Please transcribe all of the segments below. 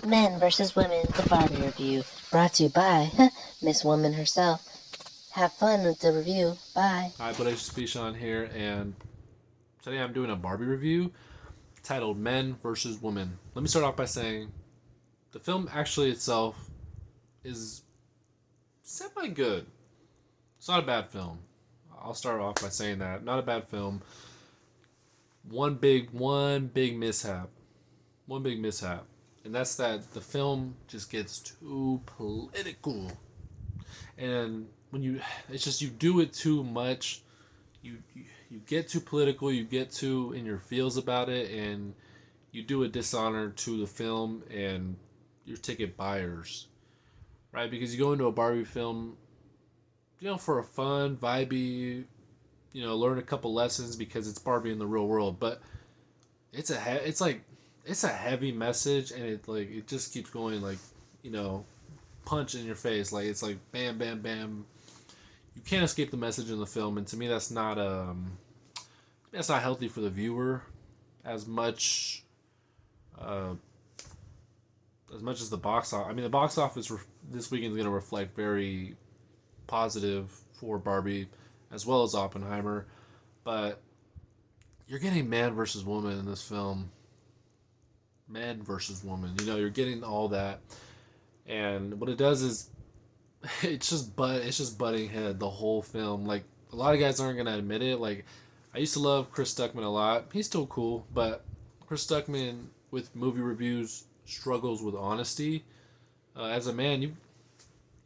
Men versus Women, the Barbie review, brought to you by Miss Woman herself. Have fun with the review. Bye. Hi, Blaze Speechon here, and today I'm doing a Barbie review titled Men versus Women. Let me start off by saying the film actually itself is semi good. It's not a bad film. I'll start off by saying that. Not a bad film. One big mishap. One big mishap. And that's that the film just gets too political. And when you it's just you do it too much, you get too political, you get too in your feels about it, and you do a dishonor to the film and your ticket buyers, right? Because you go into a Barbie film, for a fun, vibey, learn a couple lessons because it's Barbie in the real world. But it's a heavy message, and it just keeps going you know, punch in your face. Like it's like bam, bam, bam. You can't escape the message in the film, and to me, that's not healthy for the viewer as much uh, as much as the box office. I mean, the box office this weekend is going to reflect very positive for Barbie as well as Oppenheimer, but you're getting man versus woman in this film. Man versus woman. You're getting all that, and what it does is it's just butting head the whole film. Like a lot of guys aren't gonna admit it. Like I used to love Chris Stuckman a lot. He's still cool, but Chris Stuckman with movie reviews struggles with honesty. As a man,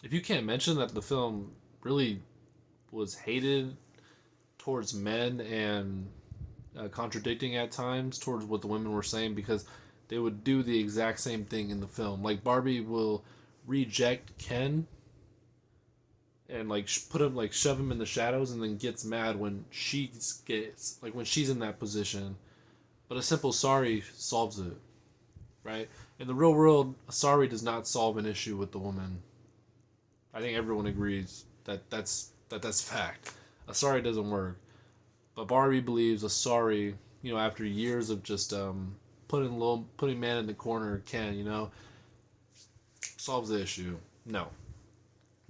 if you can't mention that the film really was hated towards men and contradicting at times towards what the women were saying because they would do the exact same thing in the film. Like Barbie will reject Ken and put him shove him in the shadows and then gets mad when when she's in that position. But a simple sorry solves it, right? In the real world, a sorry does not solve an issue with the woman. I think everyone agrees that's fact. A sorry doesn't work. But Barbie believes a sorry, after years of just putting man in the corner can, solves the issue. No.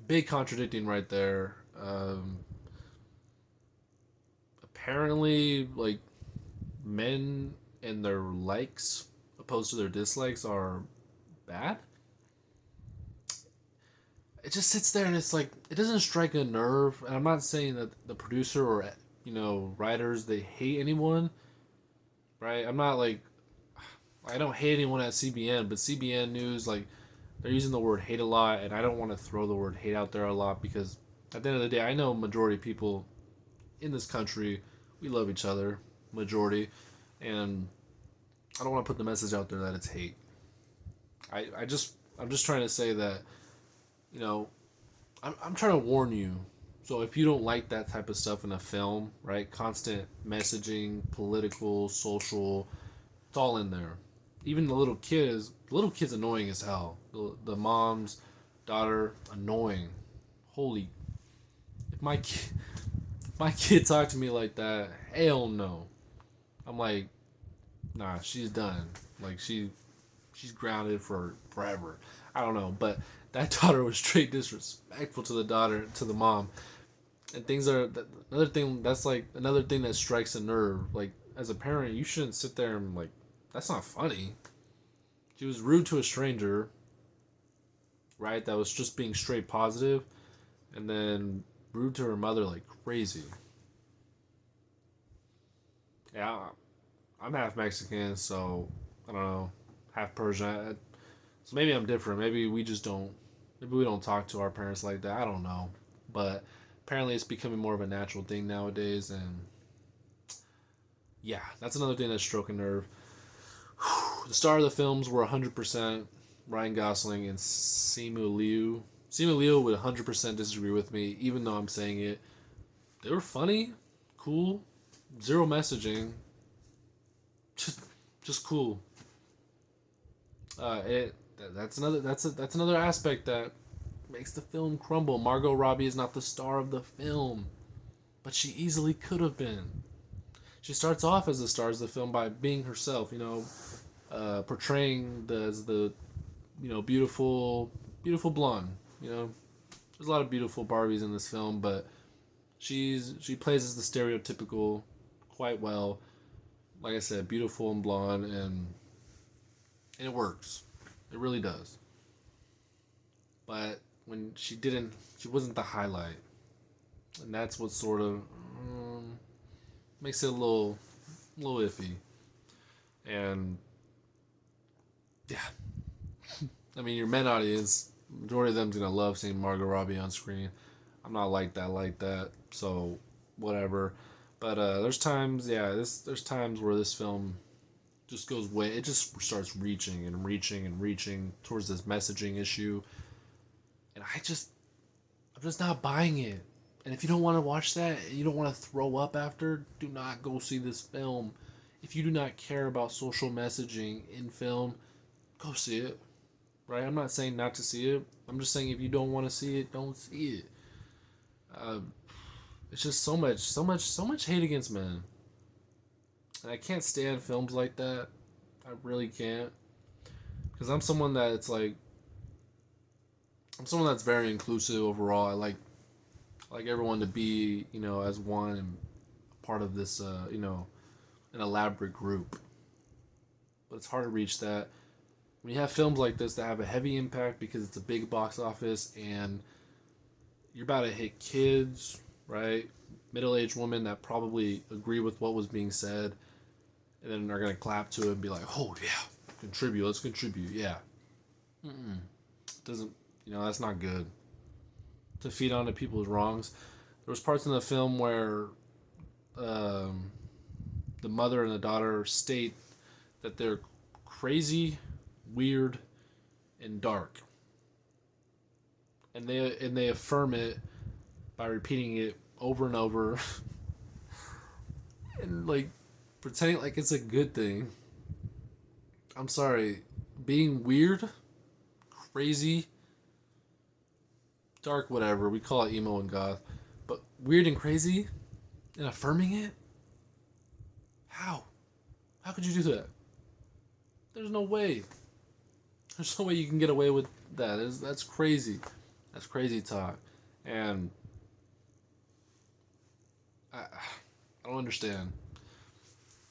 Big contradicting right there. Apparently, men and their likes opposed to their dislikes are bad. It just sits there and it's like it doesn't strike a nerve. And I'm not saying that the producer or writers they hate anyone, right? I'm not I don't hate anyone at CBN, but CBN News they're using the word hate a lot, and I don't want to throw the word hate out there a lot because at the end of the day, I know majority of people in this country we love each other, majority, and I don't want to put the message out there that it's hate. I'm just trying to say that you know I'm trying to warn you. So if you don't like that type of stuff in a film, right? Constant messaging, political, social, it's all in there. Even the little kid's annoying as hell. The mom's daughter annoying. Holy, if my kid talked to me like that, hell no. I'm like, nah, she's done. She's grounded for forever. I don't know, but that daughter was straight disrespectful to the mom, and things are another thing. That's another thing that strikes a nerve. Like as a parent, you shouldn't sit there and that's not funny. She was rude to a stranger, right? That was just being straight positive, and then rude to her mother like crazy. Yeah, I'm half Mexican, so I don't know, half Persian. So maybe I'm different. Maybe we just don't. Maybe we don't talk to our parents like that. I don't know, but apparently it's becoming more of a natural thing nowadays, and yeah, that's another thing that's stroking nerve. The star of the films were 100% Ryan Gosling and Simu Liu. Simu Liu would 100% disagree with me, even though I'm saying it. They were funny, cool, zero messaging, just just cool. It that's another aspect that makes the film crumble. Margot Robbie is not the star of the film, but she easily could have been. She starts off as the star of the film by being herself, portraying as the beautiful blonde. There's a lot of beautiful Barbies in this film, but she plays as the stereotypical quite well. Like I said, beautiful and blonde, and it works. It really does. But when she wasn't the highlight, and that's what sort of makes it little iffy. And yeah, I mean, your men audience, majority of them's gonna love seeing Margot Robbie on screen. I'm not like that, so whatever. But there's times, there's times where this film just goes way. It just starts reaching and reaching and reaching towards this messaging issue, and I'm just not buying it. And if you don't want to watch that, you don't want to throw up after, do not go see this film. If you do not care about social messaging in film, go see it. Right? I'm not saying not to see it. I'm just saying if you don't want to see it, don't see it. Uh, it's just so much hate against men. And I can't stand films like that. I really can't. Because I'm someone that's very inclusive overall. I like everyone to be, as one and part of this, an elaborate group. But it's hard to reach that when you have films like this that have a heavy impact because it's a big box office and you're about to hit kids, right? Middle-aged women that probably agree with what was being said, and then are gonna clap to it and be like, "Oh yeah, contribute. Let's contribute." Yeah, doesn't that's not good. To feed onto people's wrongs. There was parts in the film where the mother and the daughter state that they're crazy, weird, and dark, and they affirm it by repeating it over and over, and like pretending like it's a good thing. I'm sorry, being weird, crazy, dark, whatever we call it, emo and goth, but weird and crazy, and affirming it. How? How could you do that? There's no way. There's no way you can get away with that. That's crazy. That's crazy talk. And I don't understand.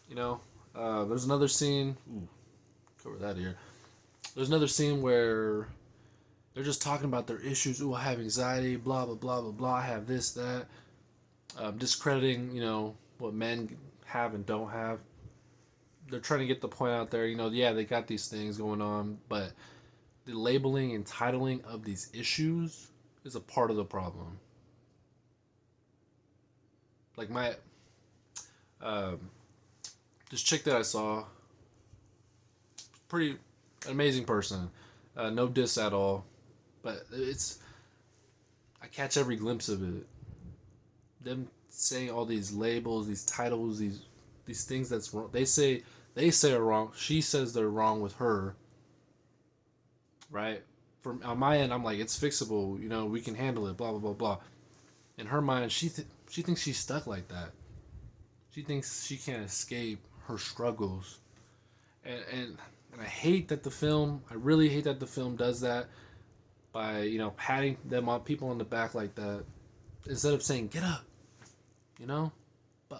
There's another scene. Ooh, cover that here. There's another scene where they're just talking about their issues. Ooh, I have anxiety. Blah blah blah blah blah. I have this that. Discrediting, what men have and don't have. They're trying to get the point out there. Yeah, they got these things going on, but the labeling and titling of these issues is a part of the problem. Like this chick that I saw, pretty amazing person, no diss at all, but I catch every glimpse of it. Them saying all these labels, these titles, these things that's wrong. They say are wrong. She says they're wrong with her. Right? From on my end, I'm like, it's fixable. We can handle it. Blah blah blah blah. In her mind, she thinks she's stuck like that. She thinks she can't escape her struggles, and I hate that the film. I really hate that the film does that by patting them on people on the back like that instead of saying get up,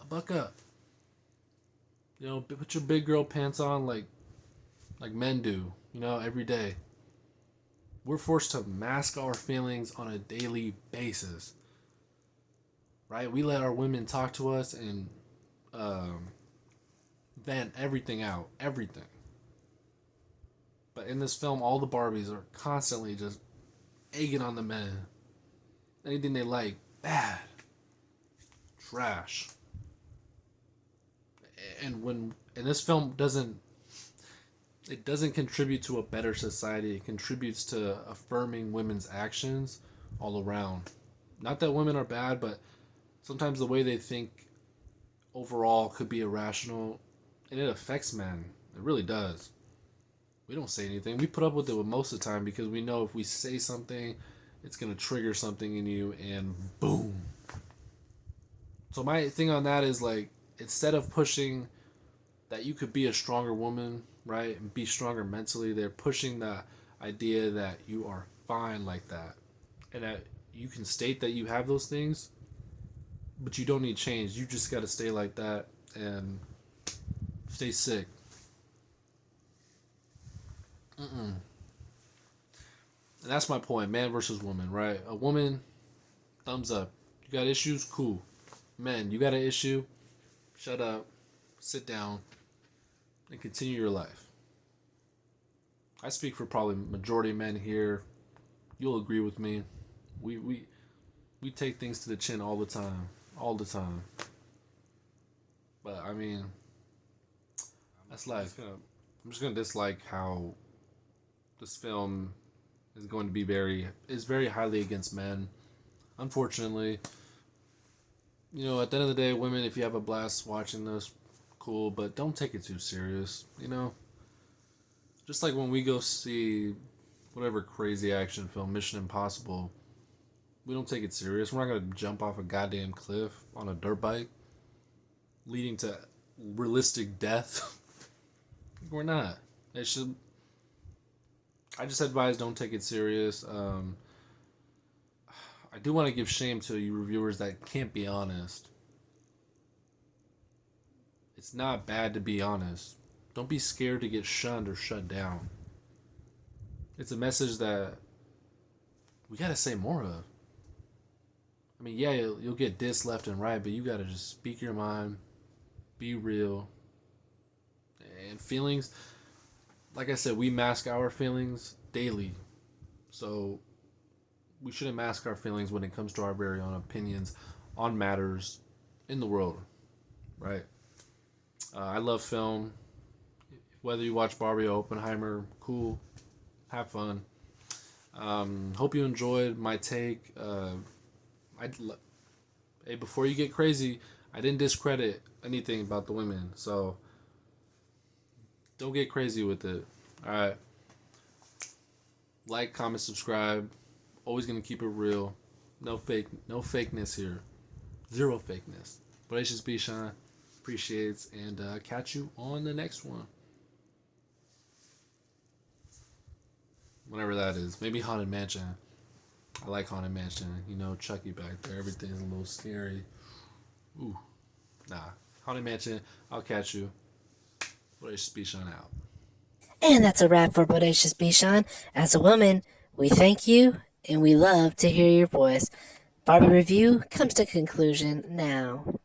buck up. Put your big girl pants on like men do. Every day. We're forced to mask our feelings on a daily basis. Right? We let our women talk to us and vent everything out. Everything. But in this film, all the Barbies are constantly just egging on the men. Anything they like, bad. Trash. And this film doesn't contribute to a better society. It contributes to affirming women's actions all around. Not that women are bad, but sometimes the way they think overall could be irrational, and it affects men. It really does. We don't say anything. We put up with it most of the time because we know if we say something, it's going to trigger something in you, and boom. So my thing on that is like, instead of pushing that you could be a stronger woman, right, and be stronger mentally, they're pushing that idea that you are fine like that, and that you can state that you have those things, but you don't need change. You just got to stay like that and stay sick. Mm-mm. And that's my point. Man versus woman, right? A woman, thumbs up. You got issues? Cool. Men, you got an issue? Shut up, sit down, and continue your life. I speak for probably majority of men here. You'll agree with me. We we we take things to the chin all the time, all the time. But I mean, that's life. I'm just gonna dislike how this film is going to be very highly against men. Unfortunately, at the end of the day, women, if you have a blast watching this, cool, but don't take it too serious. Just like when we go see whatever crazy action film, Mission Impossible, we don't take it serious. We're not gonna jump off a goddamn cliff on a dirt bike, leading to realistic death. We're not. It should. I just advise don't take it serious. I do want to give shame to you reviewers that can't be honest. It's not bad to be honest. Don't be scared to get shunned or shut down. It's a message that we gotta say more of. I mean, yeah, you'll get dissed left and right, but you gotta just speak your mind, be real, and feelings. Like I said, we mask our feelings daily, so we shouldn't mask our feelings when it comes to our very own opinions on matters in the world, right? I love film. Whether you watch Barbie or Oppenheimer, cool, have fun. Hope you enjoyed my take. I Hey, before you get crazy, I didn't discredit anything about the women, so don't get crazy with it. All right, like, comment, subscribe. Always gonna keep it real. No fakeness here. Zero fakeness. But it's just B Sean. Appreciates, and catch you on the next one. Whenever that is. Maybe Haunted Mansion. I like Haunted Mansion. Chucky back there. Everything's a little scary. Ooh. Nah. Haunted Mansion. I'll catch you. Bodacious Bichon out. And that's a wrap for Bodacious Bichon. As a woman, we thank you and we love to hear your voice. Barbie Review comes to conclusion now.